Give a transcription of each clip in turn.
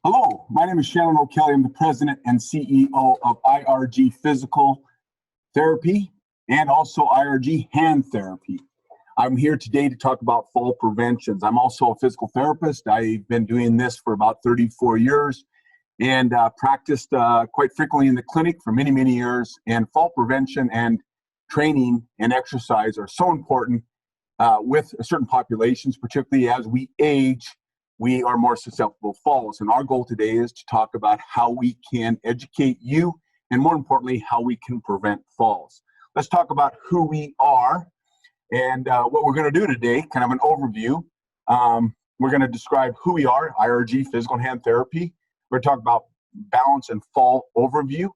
Hello, my name is Shannon O'Kelley. I'm the president and CEO of IRG Physical Therapy and also IRG Hand Therapy. I'm here today to talk about fall preventions. I'm also a physical therapist. I've been doing this for about 34 years and practiced quite frequently in the clinic for many, many years. And fall prevention and training and exercise are so important with certain populations, particularly as we age. We are more susceptible to falls. And our goal today is to talk about how we can educate you and, more importantly, how we can prevent falls. Let's talk about who we are and what we're going to do today, kind of an overview. We're going to describe who we are, IRG, Physical and Hand Therapy. We're going to talk about balance and fall overview.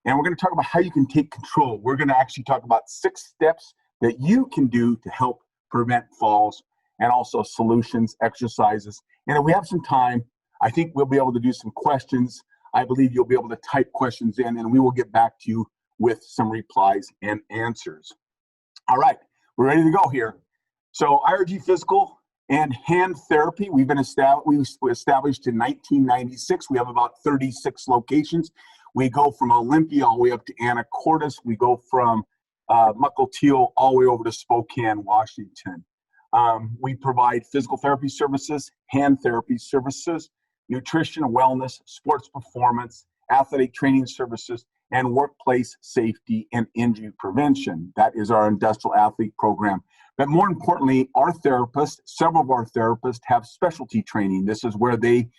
And we're going to talk about how you can take control. We're going to actually talk about 6 steps that you can do to help prevent falls, and also solutions, exercises. And if we have some time, I think we'll be able to do some questions. I believe you'll be able to type questions in, and we will get back to you with some replies and answers. All right, we're ready to go here. So IRG Physical and Hand Therapy, we were established in 1996. We have about 36 locations. We go from Olympia all the way up to Anacortes. We go from Mukilteo all the way over to Spokane, Washington. We provide physical therapy services, hand therapy services, nutrition, wellness, sports performance, athletic training services, and workplace safety and injury prevention. That is our industrial athlete program. But more importantly, our therapists, several of our therapists have specialty training. This is where they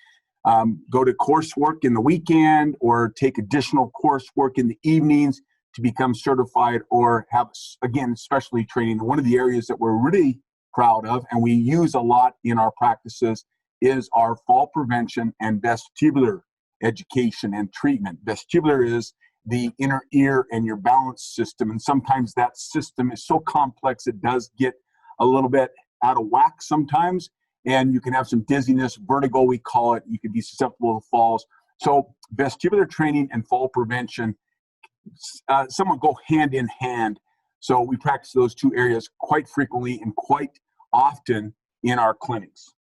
go to coursework in the weekend or take additional coursework in the evenings to become certified or have, again, specialty training. One of the areas that we're really proud of and we use a lot in our practices is our fall prevention and vestibular education and treatment. Vestibular is the inner ear and your balance system, and sometimes that system is so complex it does get a little bit out of whack sometimes, and you can have some dizziness, vertigo we call it. You can be susceptible to falls. So vestibular training and fall prevention somewhat go hand in hand. So we practice those 2 areas quite frequently and quite often in our clinics.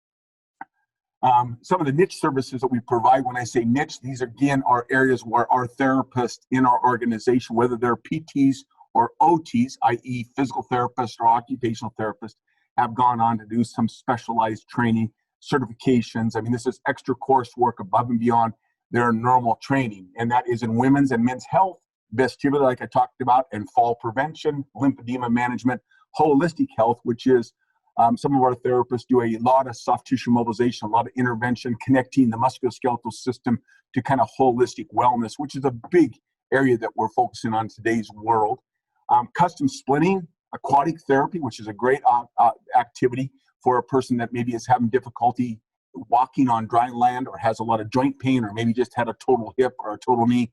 Some of the niche services that we provide, when I say niche, these again are areas where our therapists in our organization, whether they're PTs or OTs, i.e. physical therapists or occupational therapists, have gone on to do some specialized training, certifications. I mean, this is extra coursework above and beyond their normal training, and that is in women's and men's health, vestibular, like I talked about, and fall prevention, lymphedema management, holistic health, which is some of our therapists do a lot of soft tissue mobilization, a lot of intervention, connecting the musculoskeletal system to kind of holistic wellness, which is a big area that we're focusing on in today's world. Custom splitting, aquatic therapy, which is a great activity for a person that maybe is having difficulty walking on dry land or has a lot of joint pain or maybe just had a total hip or a total knee.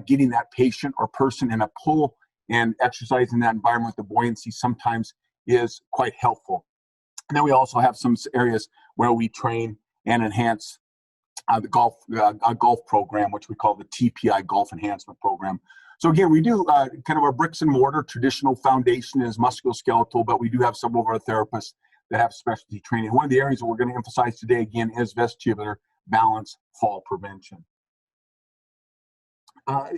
Getting that patient or person in a pool and exercising that environment with the buoyancy sometimes is quite helpful. And then we also have some areas where we train and enhance the golf program, which we call the TPI Golf Enhancement Program. So again, we do kind of our bricks and mortar. Traditional foundation is musculoskeletal, but we do have some of our therapists that have specialty training. One of the areas that we're going to emphasize today, again, is vestibular balance, fall prevention.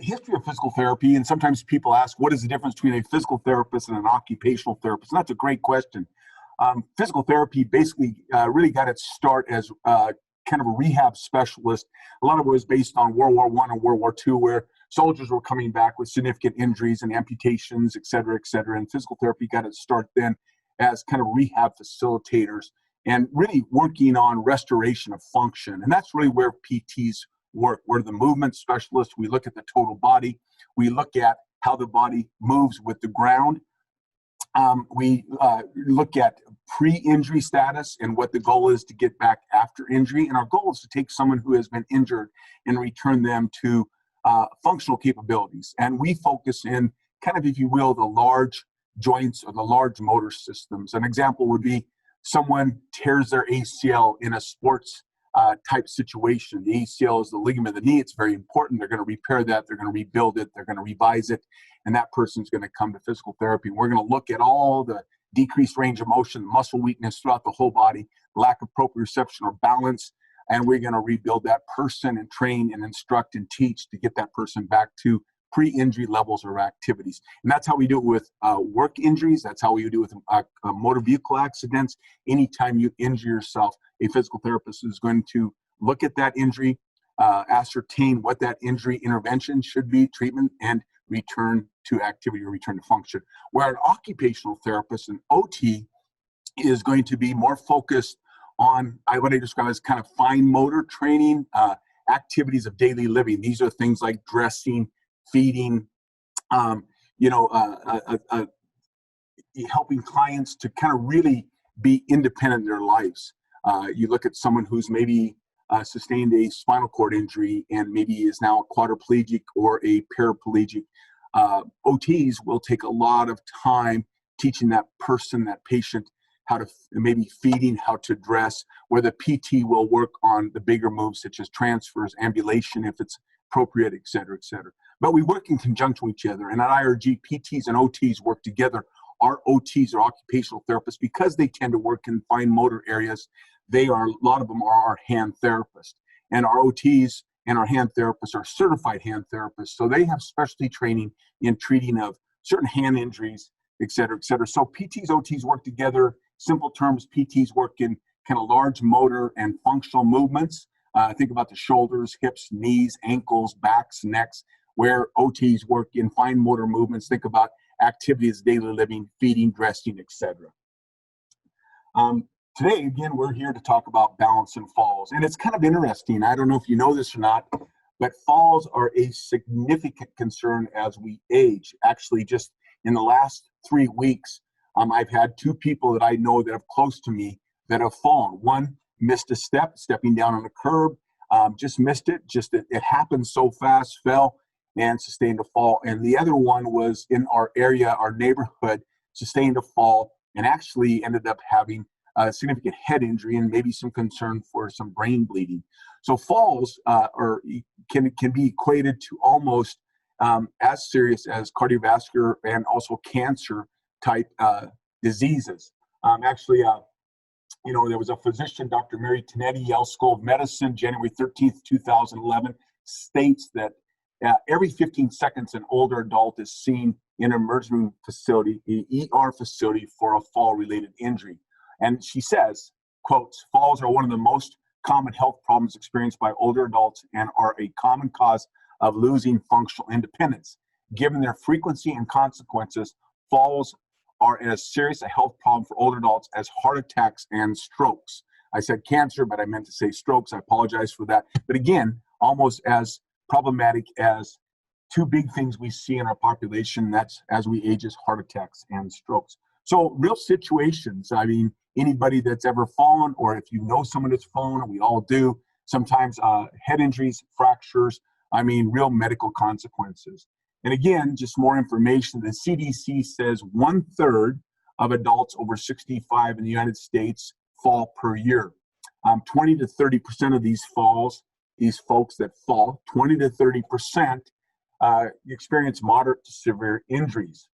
History of physical therapy, and sometimes people ask, what is the difference between a physical therapist and an occupational therapist? And that's a great question. Physical therapy basically really got its start as kind of a rehab specialist. A lot of it was based on World War I and World War II, where soldiers were coming back with significant injuries and amputations, et cetera, et cetera. And physical therapy got its start then as kind of rehab facilitators and really working on restoration of function. And that's really where PTs work. We're the movement specialists. We look at the total body. We look at how the body moves with the ground. We look at pre-injury status and what the goal is to get back after injury. And our goal is to take someone who has been injured and return them to functional capabilities. And we focus in kind of, if you will, the large joints or the large motor systems. An example would be someone tears their ACL in a sports type situation. The ACL is the ligament of the knee. It's very important. They're going to repair that. They're going to rebuild it. They're going to revise it. And that person's going to come to physical therapy. And we're going to look at all the decreased range of motion, muscle weakness throughout the whole body, lack of proprioception or balance, and we're going to rebuild that person and train and instruct and teach to get that person back to pre-injury levels or activities. And that's how we do it with work injuries. That's how we do it with motor vehicle accidents. Anytime you injure yourself, a physical therapist is going to look at that injury, ascertain what that injury intervention should be, treatment, and return to activity or return to function. Where an occupational therapist, an OT, is going to be more focused on what I describe as kind of fine motor training, activities of daily living. These are things like dressing, feeding, helping clients to kind of really be independent in their lives. You look at someone who's maybe sustained a spinal cord injury and maybe is now a quadriplegic or a paraplegic. OTs will take a lot of time teaching that person, that patient, how to maybe feeding, how to dress, where the PT will work on the bigger moves such as transfers, ambulation if it's appropriate, et cetera, et cetera. But we work in conjunction with each other. And at IRG, PTs and OTs work together. Our OTs are occupational therapists because they tend to work in fine motor areas. A lot of them are our hand therapists. And our OTs and our hand therapists are certified hand therapists. So they have specialty training in treating of certain hand injuries, et cetera, et cetera. So PTs, OTs work together. Simple terms, PTs work in kind of large motor and functional movements. Think about the shoulders, hips, knees, ankles, backs, necks, where OTs work in fine motor movements. Think about activities, daily living, feeding, dressing, etc. Today, again, we're here to talk about balance and falls. And it's kind of interesting. I don't know if you know this or not, but falls are a significant concern as we age. Actually, just in the last 3 weeks, I've had 2 people that I know that are close to me that have fallen. One missed a step, stepping down on a curb, just missed it. It happened so fast, fell and sustained a fall. And the other one was in our area, our neighborhood, sustained a fall and actually ended up having a significant head injury and maybe some concern for some brain bleeding. So falls can be equated to almost as serious as cardiovascular and also cancer type diseases. There was a physician, Dr. Mary Tinetti, Yale School of Medicine, January 13th, 2011, states that every 15 seconds an older adult is seen in an emergency room facility, an ER facility, for a fall-related injury. And she says, quotes, falls are one of the most common health problems experienced by older adults and are a common cause of losing functional independence. Given their frequency and consequences, falls are as serious a health problem for older adults as heart attacks and strokes. I said cancer, but I meant to say strokes. I apologize for that. But again, almost as problematic as 2 big things we see in our population, that's as we age, is heart attacks and strokes. So real situations, I mean, anybody that's ever fallen, or if you know someone that's fallen, and we all do, sometimes head injuries, fractures, I mean, real medical consequences. And again, just more information, the CDC says 1/3 of adults over 65 in the United States fall per year. 20 to 30% of these falls, these folks that fall, 20 to 30% experience moderate to severe injuries.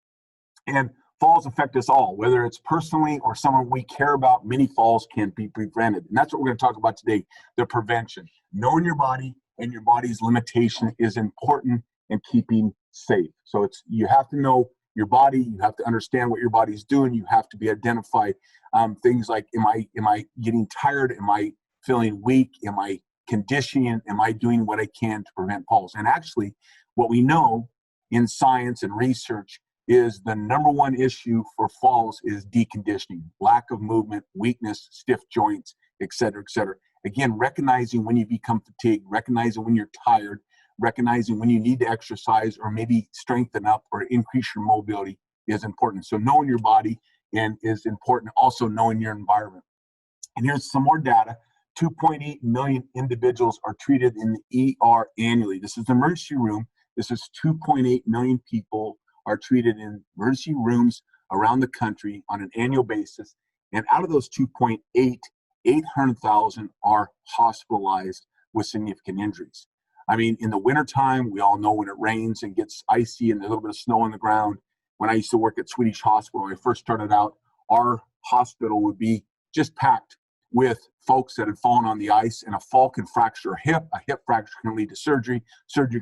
And falls affect us all, whether it's personally or someone we care about. Many falls can be prevented. And that's what we're going to talk about today, the prevention. Knowing your body and your body's limitation is important in keeping safe. So you have to know your body, you have to understand what your body's doing, you have to be identified. Things like, am I getting tired? Am I feeling weak? Am I conditioning? Am I doing what I can to prevent falls? And actually, what we know in science and research is the number one issue for falls is deconditioning, lack of movement, weakness, stiff joints, et cetera, et cetera. Again, recognizing when you become fatigued, recognizing when you're tired, recognizing when you need to exercise or maybe strengthen up or increase your mobility is important. So knowing your body is important, also knowing your environment. And here's some more data. 2.8 million individuals are treated in the ER annually. This is the emergency room. This is 2.8 million people are treated in emergency rooms around the country on an annual basis. And out of those 2.8, 800,000 are hospitalized with significant injuries. I mean, in the wintertime, we all know when it rains and gets icy and there's a little bit of snow on the ground. When I used to work at Swedish Hospital, when I first started out, our hospital would be just packed with folks that had fallen on the ice, and a fall can fracture a hip fracture can lead to surgery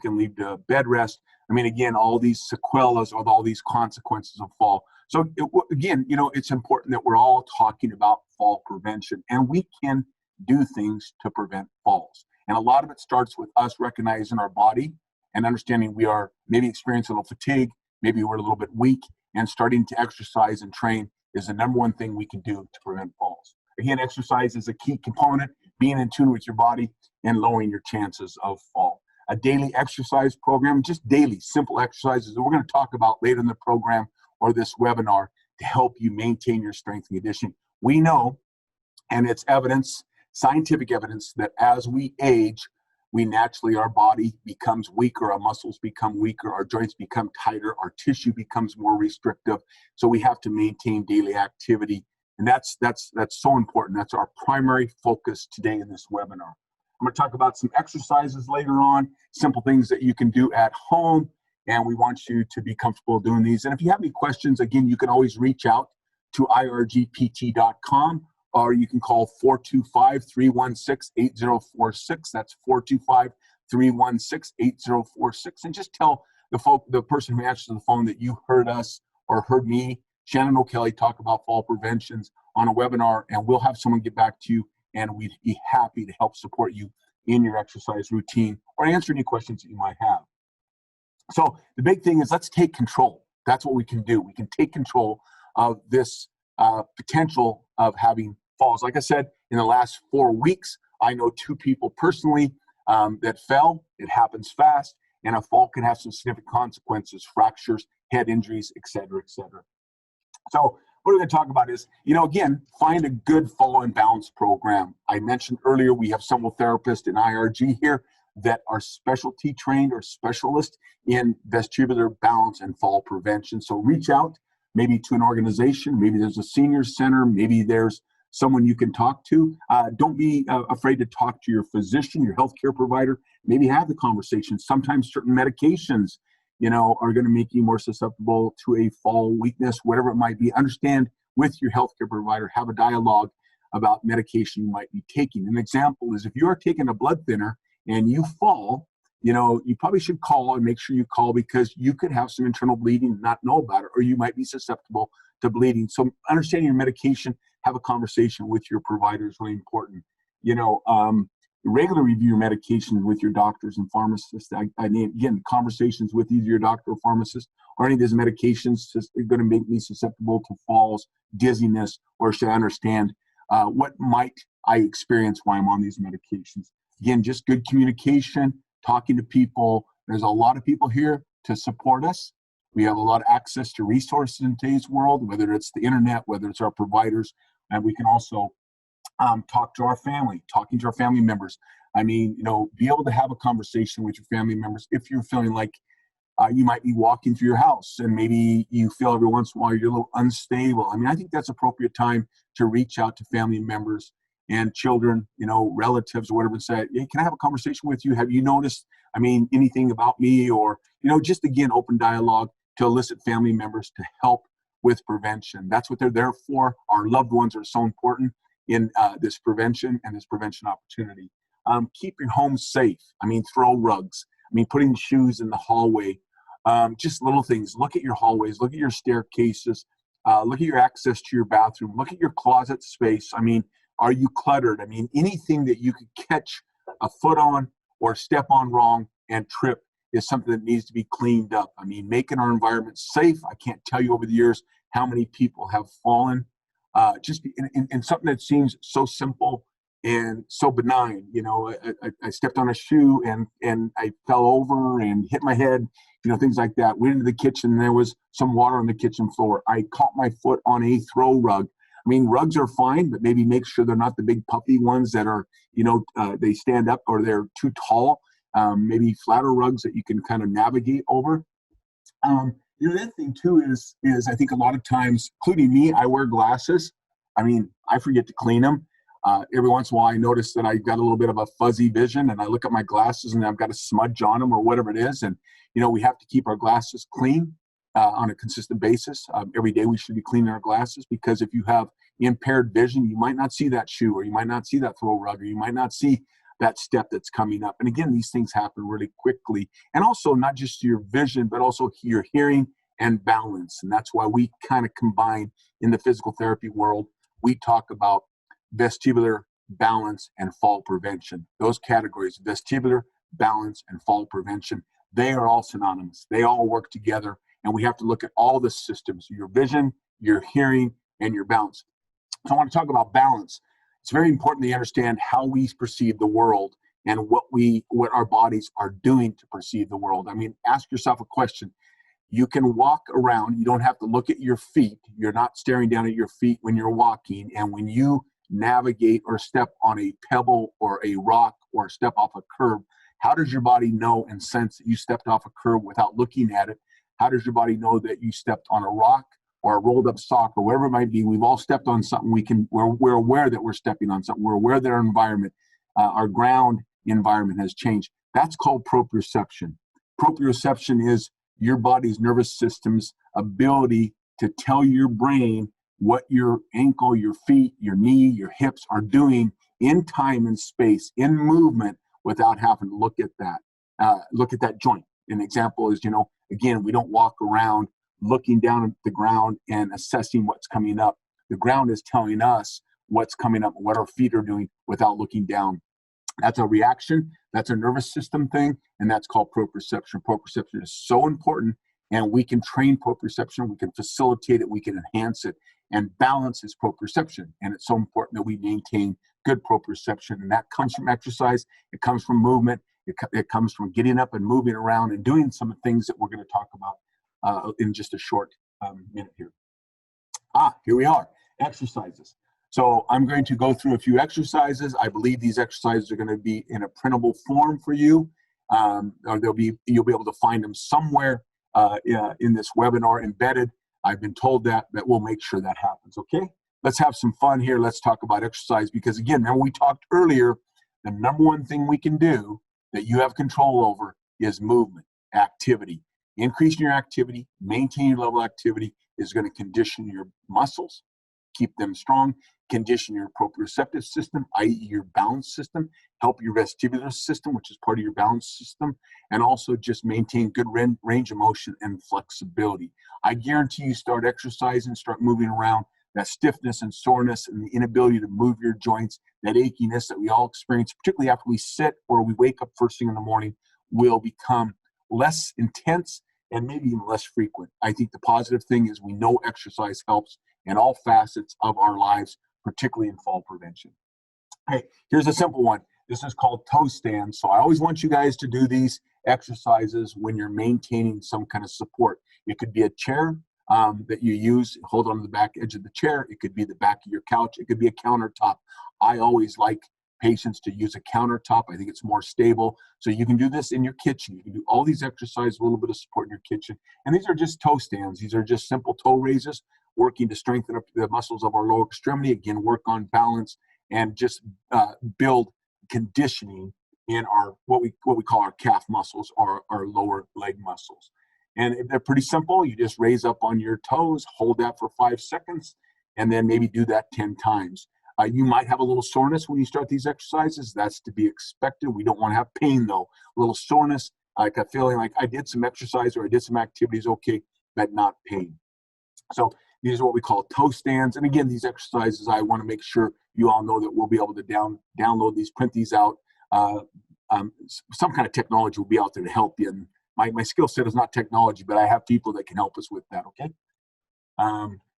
can lead to bed rest. I mean, again, all these sequelas or all these consequences of fall. So again, it's important that we're all talking about fall prevention, and we can do things to prevent falls. And a lot of it starts with us recognizing our body and understanding we are maybe experiencing a little fatigue, maybe we're a little bit weak, and starting to exercise and train is the number one thing we can do to prevent falls. Again, exercise is a key component, being in tune with your body and lowering your chances of fall. A daily exercise program, just daily simple exercises that we're going to talk about later in the program or this webinar to help you maintain your strength and conditioning. We know, and it's evidence, scientific evidence, that as we age, we naturally, our body becomes weaker, our muscles become weaker, our joints become tighter, our tissue becomes more restrictive. So we have to maintain daily activity. And that's so important. That's our primary focus today in this webinar. I'm going to talk about some exercises later on, simple things that you can do at home. And we want you to be comfortable doing these. And if you have any questions, again, you can always reach out to irgpt.com. Or you can call 425-316-8046. That's 425-316-8046. And just tell the person who answers the phone that you heard us or heard me, Shannon O'Kelley, talk about fall preventions on a webinar, and we'll have someone get back to you, and we'd be happy to help support you in your exercise routine or answer any questions that you might have. So the big thing is, let's take control. That's what we can do. We can take control of this potential of having falls. Like I said, in the last 4 weeks, I know 2 people personally that fell. It happens fast, and a fall can have some significant consequences, fractures, head injuries, et cetera, et cetera. So what we're going to talk about is, again, find a good fall and balance program. I mentioned earlier we have several therapists in IRG here that are specialty trained or specialists in vestibular balance and fall prevention. So reach out maybe to an organization, maybe there's a senior center, maybe there's someone you can talk to. Don't be afraid to talk to your physician, your healthcare provider. Maybe have the conversation. Sometimes certain medications, are going to make you more susceptible to a fall weakness, whatever it might be. Understand with your healthcare provider, have a dialogue about medication you might be taking. An example is if you are taking a blood thinner and you fall, you probably should call and make sure you call, because you could have some internal bleeding and not know about it, or you might be susceptible to bleeding. So understanding your medication, have a conversation with your provider is really important. Regularly review your medication with your doctors and pharmacists. I mean, again, conversations with either your doctor or pharmacist, or any of these medications are going to make me susceptible to falls, dizziness, or should I understand what might I experience while I'm on these medications. Again, just good communication, talking to people. There's a lot of people here to support us. We have a lot of access to resources in today's world, whether it's the internet, whether it's our providers, and we can also talk to our family, talking to our family members. I mean, be able to have a conversation with your family members if you're feeling like you might be walking through your house and maybe you feel every once in a while you're a little unstable. I mean, I think that's appropriate time to reach out to family members and children, relatives or whatever, and say, hey, can I have a conversation with you? Have you noticed, anything about me? Or, just again, open dialogue to elicit family members to help with prevention. That's what they're there for. Our loved ones are so important in this prevention and this prevention opportunity. Keep your home safe. Throw rugs. Putting shoes in the hallway. Just little things. Look at your hallways. Look at your staircases. Look at your access to your bathroom. Look at your closet space. Are you cluttered? Anything that you could catch a foot on or step on wrong and trip is something that needs to be cleaned up. Making our environment safe. I can't tell you over the years how many people have fallen just in something that seems so simple and so benign. I stepped on a shoe and I fell over and hit my head, things like that. Went into the kitchen and there was some water on the kitchen floor. I caught my foot on a throw rug. Rugs are fine, but maybe make sure they're not the big puffy ones that are, they stand up or they're too tall. Maybe flatter rugs that you can kind of navigate over. The other thing too is I think a lot of times, including me, I wear glasses. I forget to clean them. Every once in a while I notice that I got a little bit of a fuzzy vision and I look at my glasses and I've got a smudge on them or whatever it is. And, we have to keep our glasses clean on a consistent basis. Every day we should be cleaning our glasses, because if you have impaired vision, you might not see that shoe, or you might not see that throw rug, or you might not see that step that's coming up. And again, these things happen really quickly. And also not just your vision, but also your hearing and balance. And that's why we kind of combine in the physical therapy world, we talk about vestibular, balance, and fall prevention. Those categories, vestibular, balance, and fall prevention, they are all synonymous. They all work together. And we have to look at all the systems, your vision, your hearing, and your balance. So I want to talk about balance. It's very important to understand how we perceive the world and what our bodies are doing to perceive the world. I mean, ask yourself a question. You can walk around, you don't have to look at your feet. You're not staring down at your feet when you're walking. And when you navigate or step on a pebble or a rock or step off a curb, how does your body know and sense that you stepped off a curb without looking at it? How does your body know that you stepped on a rock or a rolled up sock or whatever it might be? We've all stepped on something. We're aware that we're stepping on something. We're aware that our environment, our ground environment has changed. That's called proprioception. Proprioception is your body's nervous system's ability to tell your brain what your ankle, your feet, your knee, your hips are doing in time and space, in movement, without having to look at that joint. An example is, again, we don't walk around looking down at the ground and assessing what's coming up. The ground is telling us what's coming up, what our feet are doing without looking down. That's a reaction. That's a nervous system thing, and that's called proprioception. Proprioception is so important, and we can train proprioception. We can facilitate it. We can enhance it. And balance is proprioception, and it's so important that we maintain good proprioception, and that comes from exercise. It comes from movement. It comes from getting up and moving around and doing some of the things that we're going to talk about in just a short minute here. Here we are, exercises. So I'm going to go through a few exercises. I believe these exercises are going to be in a printable form for you, or you'll be able to find them somewhere in this webinar embedded. I've been told that we'll make sure that happens, okay? Let's have some fun here. Let's talk about exercise, because again, remember we talked earlier, the number one thing we can do that you have control over is movement, activity. Increasing your activity, maintaining your level of activity is going to condition your muscles, keep them strong, condition your proprioceptive system, i.e. your balance system, help your vestibular system, which is part of your balance system, and also just maintain good range of motion and flexibility. I guarantee you start exercising, start moving around, that stiffness and soreness and the inability to move your joints, that achiness that we all experience, particularly after we sit or we wake up first thing in the morning, will become less intense and maybe even less frequent. I think the positive thing is we know exercise helps in all facets of our lives, particularly in fall prevention. Hey, here's a simple one. This is called toe stands. So I always want you guys to do these exercises when you're maintaining some kind of support. It could be a chair that you use, hold on to the back edge of the chair. It could be the back of your couch. It could be a countertop. I always like patients to use a countertop. I think it's more stable. So you can do this in your kitchen. You can do all these exercises, a little bit of support in your kitchen. And these are just toe stands. These are just simple toe raises, working to strengthen up the muscles of our lower extremity. Again, work on balance and just build conditioning in our what we call our calf muscles or our lower leg muscles. And they're pretty simple. You just raise up on your toes, hold that for 5 seconds, and then maybe do that 10 times. You might have a little soreness when you start these exercises. That's to be expected. We don't want to have pain though. A little soreness, like a feeling like I did some exercise or I did some activities, okay, but not pain. So these are what we call toe stands. And again, these exercises, I want to make sure you all know that we'll be able to download these, print these out. Some kind of technology will be out there to help you. And my skill set is not technology, but I have people that can help us with that, okay?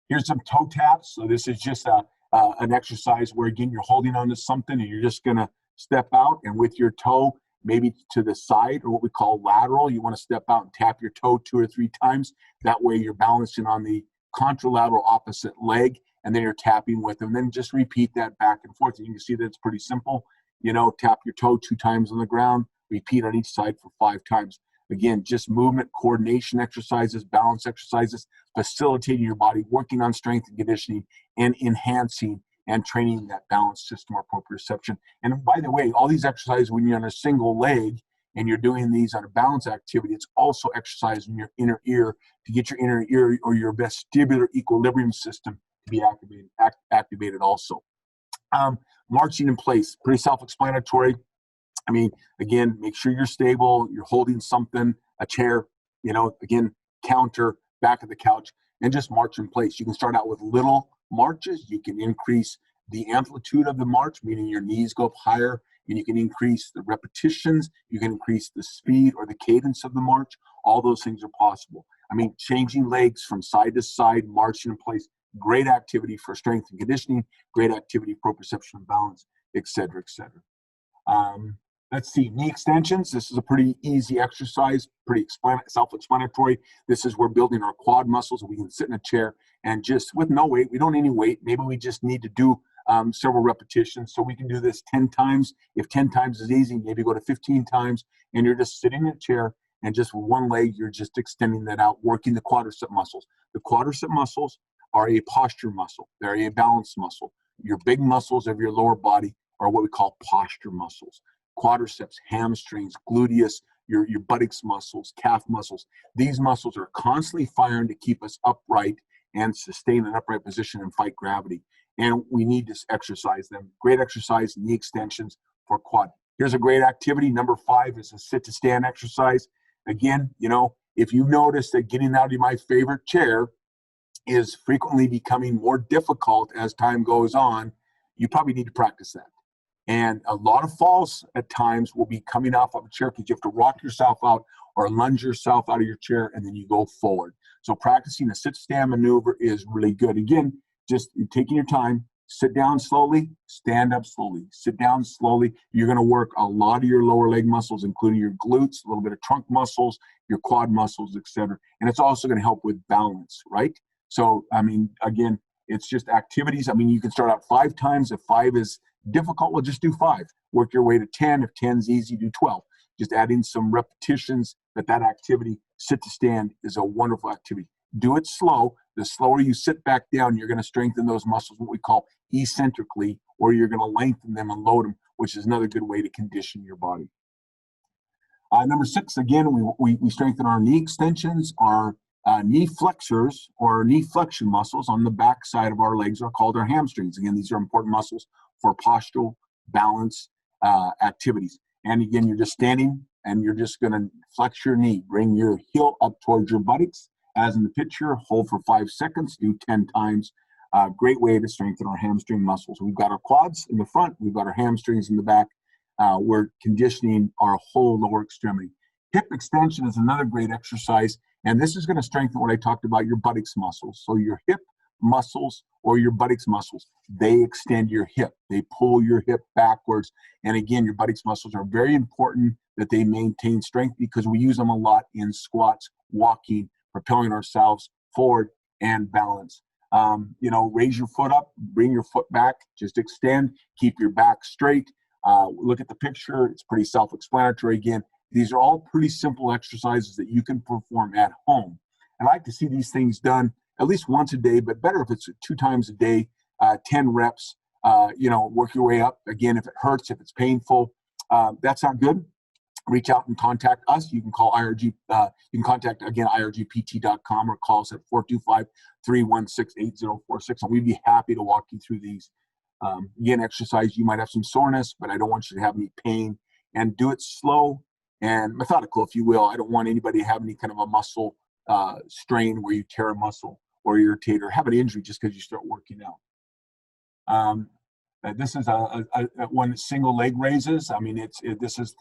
Here's some toe taps. So this is just an exercise where, again, you're holding on to something and you're just going to step out, and with your toe maybe to the side, or what we call lateral, you want to step out and tap your toe 2 or 3 times. That way you're balancing on the contralateral opposite leg, and then you're tapping with them. Then just repeat that back and forth. And you can see that it's pretty simple. Tap your toe 2 times on the ground, repeat on each side for 5 times. Again, just movement, coordination exercises, balance exercises, facilitating your body, working on strength and conditioning, and enhancing and training that balance system or proprioception. And by the way, all these exercises, when you're on a single leg and you're doing these on a balance activity, it's also exercising your inner ear to get your inner ear or your vestibular equilibrium system to be activated also. Marching in place, pretty self-explanatory. I mean, again, make sure you're stable, you're holding something, a chair, again, counter, back of the couch, and just march in place. You can start out with little marches. You can increase the amplitude of the march, meaning your knees go up higher, and you can increase the repetitions. You can increase the speed or the cadence of the march. All those things are possible. I mean, changing legs from side to side, marching in place, great activity for strength and conditioning, great activity for proprioception and balance, et cetera, et cetera. Let's see, knee extensions. This is a pretty easy exercise, pretty self-explanatory. This is we're building our quad muscles. We can sit in a chair and just with no weight, we don't need any weight. Maybe we just need to do several repetitions. So we can do this 10 times. If 10 times is easy, maybe go to 15 times, and you're just sitting in a chair and just with one leg, you're just extending that out, working the quadricep muscles. The quadricep muscles are a posture muscle. They're a balance muscle. Your big muscles of your lower body are what we call posture muscles. Quadriceps, hamstrings, gluteus, your buttocks muscles, calf muscles. These muscles are constantly firing to keep us upright and sustain an upright position and fight gravity. And we need to exercise them. Great exercise, knee extensions for quad. Here's a great activity. Number 5 is a sit to stand exercise. Again, if you notice that getting out of my favorite chair is frequently becoming more difficult as time goes on, you probably need to practice that. And a lot of falls at times will be coming off of a chair because you have to rock yourself out or lunge yourself out of your chair and then you go forward. So practicing a sit-stand maneuver is really good. Again, just taking your time, sit down slowly, stand up slowly, sit down slowly. You're going to work a lot of your lower leg muscles, including your glutes, a little bit of trunk muscles, your quad muscles, etc. And it's also going to help with balance, right? So, I mean, again, it's just activities. I mean, you can start out 5 times. If 5 is difficult, well, just do 5. Work your way to 10. If 10 is easy, do 12. Just add in some repetitions. That activity, sit to stand, is a wonderful activity. Do it slow. The slower you sit back down, you're going to strengthen those muscles, what we call eccentrically, or you're going to lengthen them and load them, which is another good way to condition your body. Number 6, again, we strengthen our knee extensions. Our knee flexors or knee flexion muscles on the back side of our legs are called our hamstrings. Again, these are important muscles for postural balance activities. And again, you're just standing and you're just going to flex your knee. Bring your heel up towards your buttocks, as in the picture. Hold for 5 seconds. Do 10 times. Great way to strengthen our hamstring muscles. We've got our quads in the front. We've got our hamstrings in the back. We're conditioning our whole lower extremity. Hip extension is another great exercise, and this is going to strengthen what I talked about, your buttocks muscles. So your hip muscles or your buttocks muscles, they extend your hip. They pull your hip backwards. And again, your buttocks muscles are very important that they maintain strength because we use them a lot in squats, walking, propelling ourselves forward, and balance. Raise your foot up, bring your foot back, just extend, keep your back straight. Look at the picture. It's pretty self-explanatory. Again, these are all pretty simple exercises that you can perform at home. I like to see these things done at least once a day, but better if it's 2 times a day, 10 reps, work your way up. Again, if it hurts, if it's painful, that's not good. Reach out and contact us. You can call IRG, you can contact, again, irgpt.com or call us at 425-316-8046. And we'd be happy to walk you through these. Again, exercise, you might have some soreness, but I don't want you to have any pain. And do it slow and methodical, if you will. I don't want anybody to have any kind of a muscle strain where you tear a muscle or irritate or have an injury just because you start working out. This is one single leg raises. I mean, this is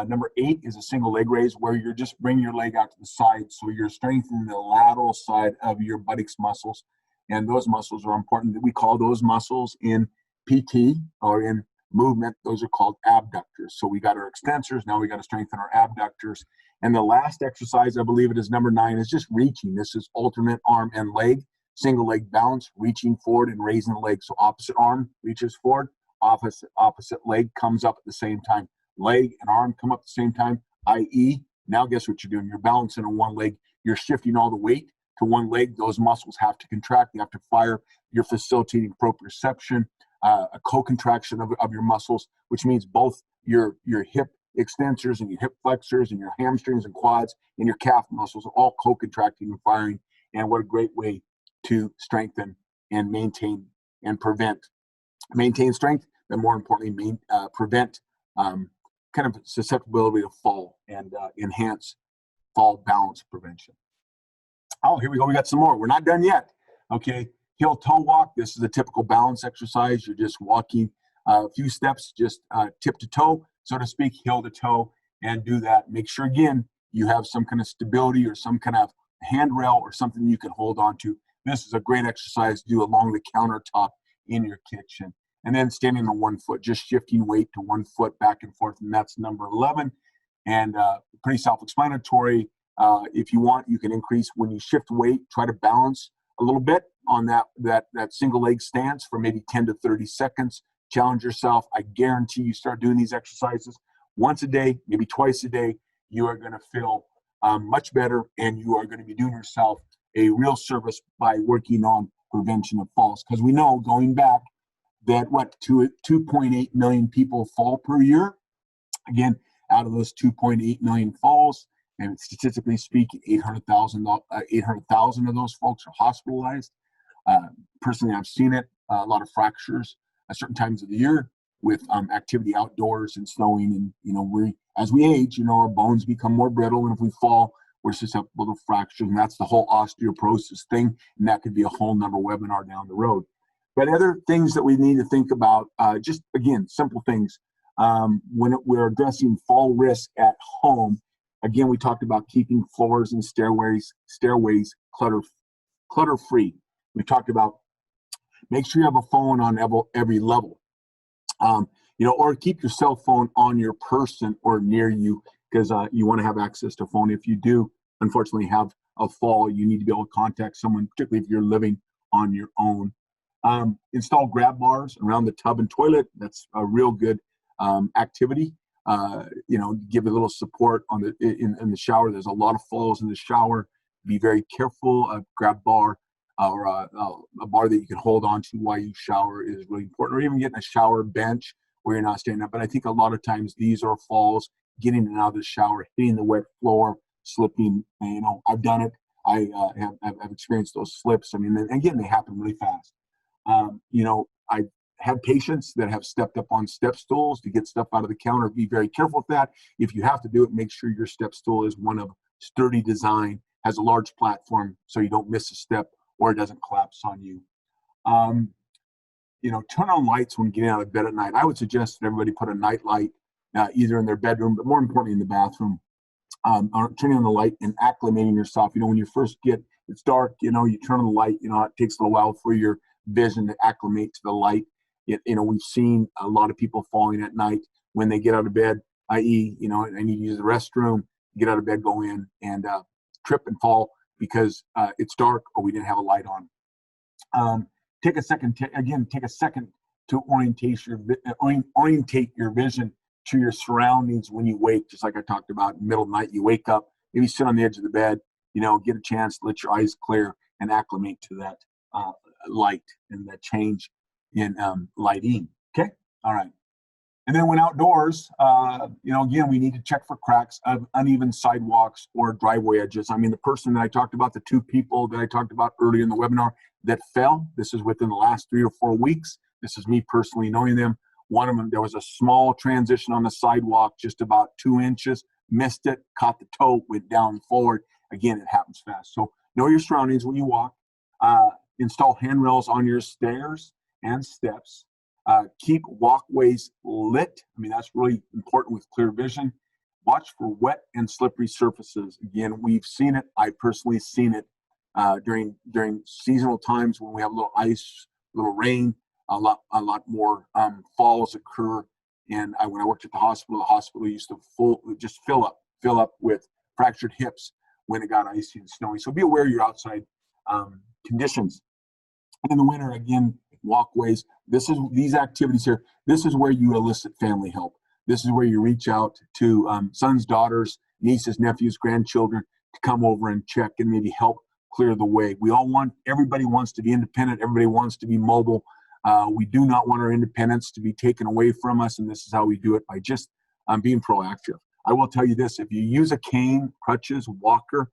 number 8 is a single leg raise where you're just bring your leg out to the side. So you're strengthening the lateral side of your buttocks muscles. And those muscles are important. We call those muscles in PT or in movement, those are called abductors. So we got our extensors, now we got to strengthen our abductors. And the last exercise, I believe it is number 9, is just reaching. This is alternate arm and leg, single leg balance, reaching forward and raising the leg. So opposite arm reaches forward, opposite leg comes up at the same time. Leg and arm come up at the same time, i.e., now guess what you're doing? You're balancing on one leg. You're shifting all the weight to one leg. Those muscles have to contract. They have to fire. You're facilitating proprioception, a co-contraction of your muscles, which means both your hip extensors and your hip flexors and your hamstrings and quads and your calf muscles are all co-contracting and firing. And what a great way to strengthen and maintain strength, but more importantly, prevent kind of susceptibility to fall and enhance fall balance prevention. Oh, here we go. We got some more. We're not done yet. Okay. Heel toe walk. This is a typical balance exercise. You're just walking a few steps, just tip to toe, so to speak, heel to toe, and do that. Make sure, again, you have some kind of stability or some kind of handrail or something you can hold on to. This is a great exercise to do along the countertop in your kitchen. And then standing on 1 foot, just shifting weight to 1 foot back and forth, and that's number 11. And pretty self-explanatory. If you want, you can increase when you shift weight. Try to balance a little bit on that single leg stance for maybe 10 to 30 seconds. Challenge yourself. I guarantee you start doing these exercises once a day, maybe twice a day, you are going to feel much better, and you are going to be doing yourself a real service by working on prevention of falls. Because we know, going back, that 2.8 million people fall per year. Again, out of those 2.8 million falls, and statistically speaking, 800,000 of those folks are hospitalized. Personally, I've seen it, a lot of fractures at certain times of the year with activity outdoors and snowing. And, as we age, our bones become more brittle. And if we fall, we're susceptible to fractures. And that's the whole osteoporosis thing. And that could be a whole nother webinar down the road. But other things that we need to think about, just again, simple things. When we're addressing fall risk at home, again, we talked about keeping floors and stairways clutter-free. We talked about make sure you have a phone on every level, or keep your cell phone on your person or near you, because you want to have access to phone. If you do, unfortunately, have a fall, you need to be able to contact someone, particularly if you're living on your own. Install grab bars around the tub and toilet. That's a real good activity. Give a little support in the shower. There's a lot of falls in the shower. Be very careful. A grab bar or a bar that you can hold on to while you shower is really important. Or even getting a shower bench where you're not standing up. But I think a lot of times these are falls, getting in and out of the shower, hitting the wet floor, slipping. I've done it. I have experienced those slips. I mean, again, they happen really fast. I have patients that have stepped up on step stools to get stuff out of the counter. Be very careful with that. If you have to do it, make sure your step stool is one of sturdy design, has a large platform so you don't miss a step or it doesn't collapse on you. Turn on lights when getting out of bed at night. I would suggest that everybody put a night light either in their bedroom, but more importantly in the bathroom. Turning on the light and acclimating yourself. When you first it's dark, you turn on the light, it takes a little while for your vision to acclimate to the light. We've seen a lot of people falling at night when they get out of bed, i.e., I need to use the restroom, get out of bed, go in, and trip and fall because it's dark or we didn't have a light on. Take a second to orientate your vision to your surroundings when you wake. Just like I talked about, middle of the night, you wake up, maybe sit on the edge of the bed, get a chance to let your eyes clear and acclimate to that light and that change in lighting. Okay, all right. And then when outdoors, again, we need to check for cracks of uneven sidewalks or driveway edges. I mean, the person that I talked about, the two people that I talked about earlier in the webinar that fell, this is within the last 3 or 4 weeks. This is me personally knowing them. One of them, there was a small transition on the sidewalk, just about 2 inches, missed it, caught the toe, went down forward. Again, it happens fast. So know your surroundings when you walk. Install handrails on your stairs and steps. Keep walkways lit. I mean, that's really important with clear vision. Watch for wet and slippery surfaces. Again, we've seen it. I've personally seen it during seasonal times when we have a little ice, a little rain, a lot more falls occur. And when I worked at the hospital used to just fill up with fractured hips when it got icy and snowy. So be aware of your outside conditions. And in the winter, again, walkways. These activities here. This is where you elicit family help. This is where you reach out to sons, daughters, nieces, nephews, grandchildren to come over and check and maybe help clear the way. Everybody wants to be independent. Everybody wants to be mobile. We do not want our independence to be taken away from us, and this is how we do it, by just being proactive. I will tell you this: if you use a cane, crutches, walker,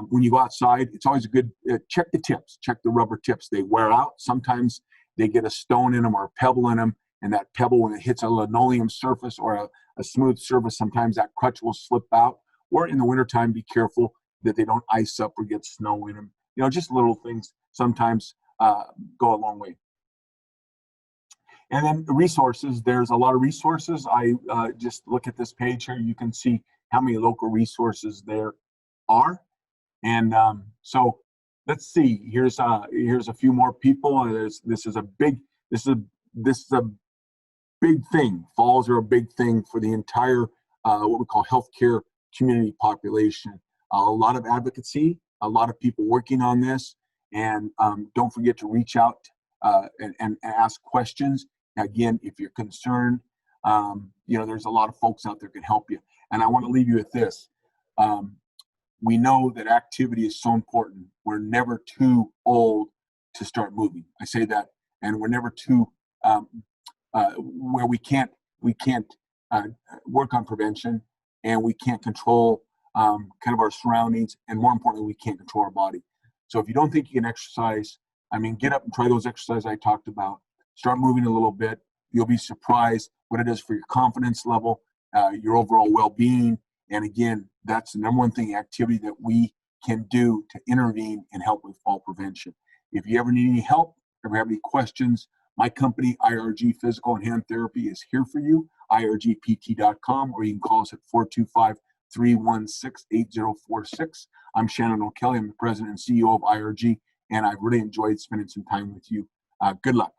When you go outside, it's always a good, check the tips, check the rubber tips. They wear out. Sometimes they get a stone in them or a pebble in them, and that pebble, when it hits a linoleum surface or a smooth surface, sometimes that crutch will slip out. Or in the wintertime, be careful that they don't ice up or get snow in them. You know, just little things sometimes go a long way. And then the resources, there's a lot of resources. I just look at this page here, you can see how many local resources there are. And so let's see, here's a few more people. This is a big thing. Falls are a big thing for the entire what we call healthcare community population. A lot of advocacy, a lot of people working on this, and don't forget to reach out and ask questions. Again, if you're concerned, you know, there's a lot of folks out there can help you. And I want to leave you with this. We know that activity is so important. We're never too old to start moving. I say that, and we're never too where we can't work on prevention, and we can't control kind of our surroundings, and more importantly, we can't control our body. So if you don't think you can exercise, I mean, get up and try those exercises I talked about. Start moving a little bit. You'll be surprised what it does for your confidence level, your overall well-being. And again, that's the number one thing, activity that we can do to intervene and help with fall prevention. If you ever need any help, ever have any questions, my company, IRG Physical and Hand Therapy, is here for you, irgpt.com, or you can call us at 425-316-8046. I'm Shannon O'Kelley. I'm the president and CEO of IRG, and I've really enjoyed spending some time with you. Good luck.